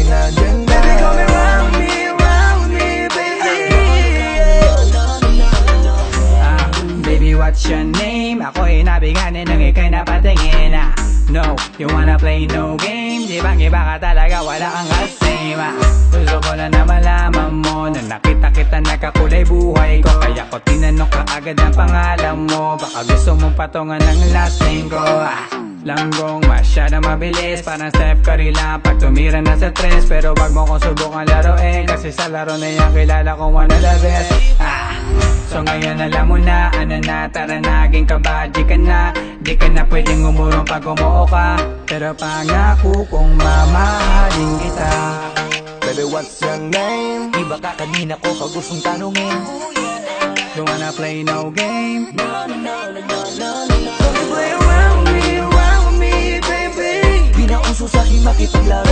aking agenda. Baby, come around me, baby. Baby, what's your name? Ako'y nabiganin nang ika'y napatingin. No, you wanna play no game? Di bang iba ka talaga, wala kang kasama. Gusto ko lang na malaman mo na nakita kita nakakulay buhay ko. Kaya ko tinanong ka agad ang pangalan mo. Baka gusto mong patungan ng last name ko. Langgong masyadong mabilis, parang Steph Curry lang pag tumira na sa tres. Pero wag mo kong subukan laruin, kasi sa laro na yan kilala kong one of the best. So ngayon alam mo na, ano na, tara naging kabadji ka na. Di ka na pwedeng umurong pag umuo ka, pero pangako kong mamahalin kita. Baby, what's your name? Iba ka kanina ko pag gustong tanungin. Don't wanna play no game. Di na uso sa'king makipaglaro.